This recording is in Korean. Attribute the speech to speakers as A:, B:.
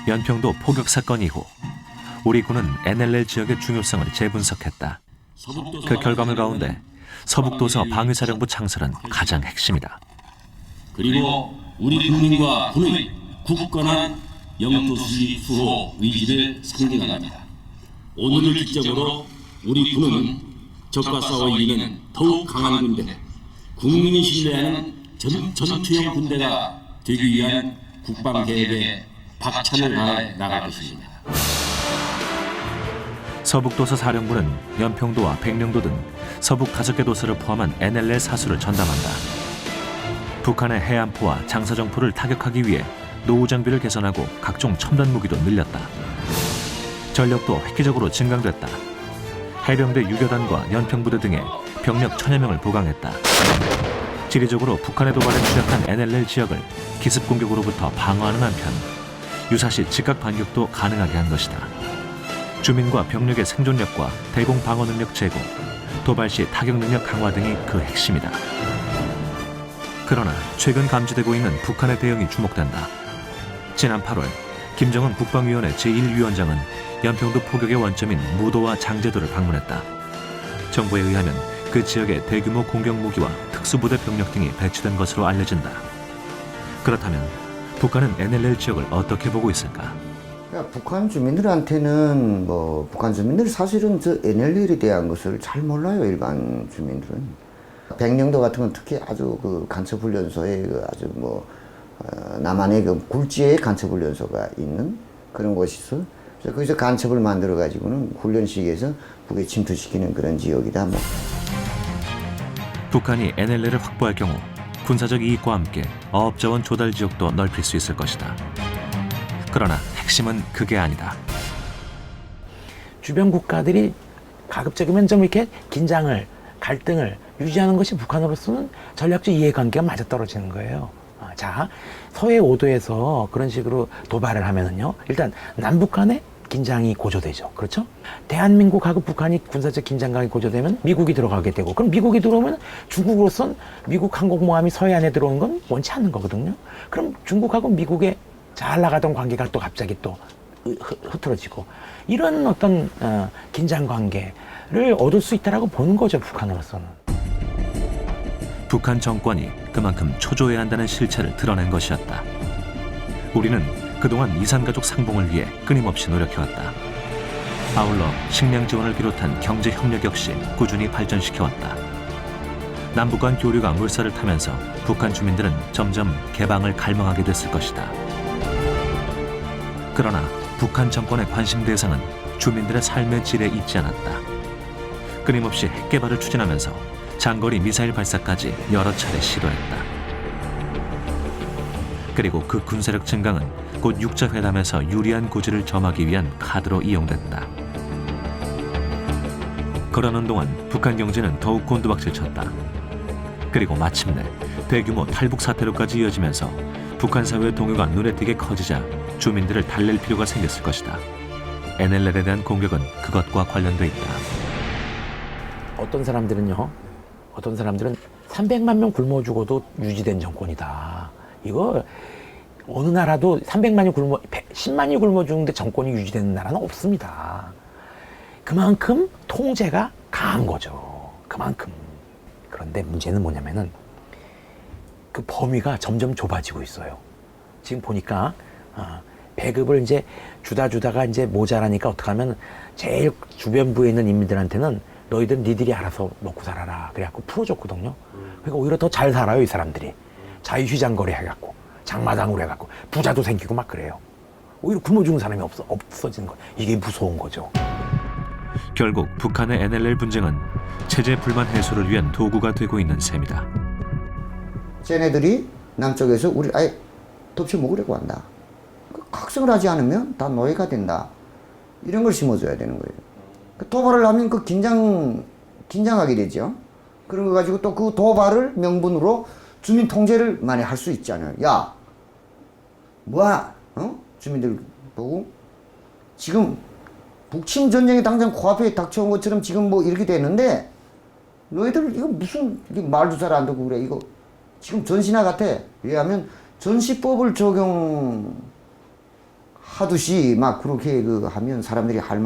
A: 연평도 포격 사건 이후 우리 군은 NLL 지역의 중요성을 재분석했다. 그 결과물 가운데 서북도서 방위사령부 창설은 가장 핵심이다.
B: 그리고 우리 국민과 군의 굳건한 영토 수호 의지를 상징합니다. 오늘을 기점으로 우리 군은 적과 싸워 이기는 더욱 강한 군대, 국민이 신뢰하는 전투형 군대가 되기 위한 국방계획에 박차를 가해 나갈 것입니다.
A: 서북도서 사령부는 연평도와 백령도 등 서북 5개 도서를 포함한 NLL 사수를 전담한다. 북한의 해안포와 장사정포를 타격하기 위해 노후 장비를 개선하고 각종 첨단 무기도 늘렸다. 전력도 획기적으로 증강됐다. 해병대 유교단과 연평부대 등의 병력 1000여 명을 보강했다. 지리적으로 북한의 도발에 취약한 NLL 지역을 기습 공격으로부터 방어하는 한편 유사시 즉각 반격도 가능하게 한 것이다. 주민과 병력의 생존력과 대공 방어 능력 제고, 도발 시 타격 능력 강화 등이 그 핵심이다. 그러나 최근 감지되고 있는 북한의 대응이 주목된다. 지난 8월 김정은 국방위원회 제1위원장은 연평도 포격의 원점인 무도와 장제도를 방문했다. 정보에 의하면 그 지역에 대규모 공격 무기와 특수부대 병력 등이 배치된 것으로 알려진다. 그렇다면 북한은 NLL 지역을 어떻게 보고 있을까?
C: 그러니까 북한 주민들한테는 북한 주민들 사실은 저 NLL에 대한 것을 잘 몰라요. 일반 주민들은. 백령도 같은 건 특히 아주 그 간첩훈련소에 아주 남한의 그 굴지의 간첩훈련소가 있는 그런 곳이서 그래서 거기서 간첩을 만들어 가지고는 훈련식에서 북에 침투시키는 그런 지역이다.
A: 북한이 NLL을 확보할 경우 군사적 이익과 함께 어업자원 조달 지역도 넓힐 수 있을 것이다. 그러나 핵심은 그게 아니다.
D: 주변 국가들이 가급적이면 좀 이렇게 긴장을, 갈등을 유지하는 것이 북한으로서는 전략적 이해관계가 맞아떨어지는 거예요. 자, 서해 5도에서 그런 식으로 도발을 하면은요, 일단 남북 간의 긴장이 고조되죠. 그렇죠? 대한민국하고 북한이 군사적 긴장감이 고조되면 미국이 들어가게 되고, 그럼 미국이 들어오면 중국으로선 미국 항공모함이 서해안에 들어오는 건 원치 않는 거거든요. 그럼 중국하고 미국의 잘 나가던 관계가 또 갑자기 또 흐트러지고, 이런 어떤 긴장 관계를 얻을 수 있다라고 보는 거죠, 북한으로서는.
A: 북한 정권이 그만큼 초조해야 한다는 실체를 드러낸 것이었다. 우리는 그동안 이산가족 상봉을 위해 끊임없이 노력해왔다. 아울러 식량 지원을 비롯한 경제 협력 역시 꾸준히 발전시켜왔다. 남북 간 교류가 물살을 타면서 북한 주민들은 점점 개방을 갈망하게 됐을 것이다. 그러나 북한 정권의 관심 대상은 주민들의 삶의 질에 있지 않았다. 끊임없이 핵 개발을 추진하면서 장거리 미사일 발사까지 여러 차례 시도했다. 그리고 그 군사력 증강은 곧 육자회담에서 유리한 고지를 점하기 위한 카드로 이용됐다. 그러는 동안 북한 경제는 더욱 곤두박질 쳤다. 그리고 마침내 대규모 탈북 사태로까지 이어지면서 북한 사회의 동요가 눈에 띄게 커지자 주민들을 달랠 필요가 생겼을 것이다. NLL에 대한 공격은 그것과 관련돼 있다.
D: 어떤 사람들은 300만 명 굶어 죽어도 유지된 정권이다. 이거 어느 나라도 300만이 10만이 굶어 죽는데 정권이 유지되는 나라는 없습니다. 그만큼 통제가 강한 거죠. 그만큼. 그런데 문제는 뭐냐면은 그 범위가 점점 좁아지고 있어요. 지금 보니까 배급을 이제 주다가 이제 모자라니까 어떡하면 제일 주변부에 있는 인민들한테는 너희들 니들이 알아서 먹고 살아라. 그래갖고 풀어줬거든요. 그러니까 오히려 더 잘 살아요, 이 사람들이. 자유시장거래 해갖고, 장마당으로 해갖고, 부자도 생기고 막 그래요. 오히려 굶어 죽는 사람이 없어지는 거. 이게 무서운 거죠.
A: 결국 북한의 NLL 분쟁은 체제 불만 해소를 위한 도구가 되고 있는 셈이다.
C: 쟤네들이 남쪽에서 우리 아예 덮쳐 먹으려고 한다. 각성을 하지 않으면 다 노예가 된다. 이런 걸 심어줘야 되는 거예요. 도발을 하면 그 긴장하게 되죠. 그런 거 가지고 또 그 도발을 명분으로 주민 통제를 많이 할 수 있잖아요. 야, 뭐야? 주민들 보고 지금 북침 전쟁이 당장 코앞에 닥쳐온 것처럼 지금 이렇게 되는데 너희들 이거 무슨 말도 잘 안 듣고 그래. 이거 지금 전신화 같아. 왜냐하면 전시법을 적용하는 하듯이 막 그렇게 그 하면 사람들이 할 말이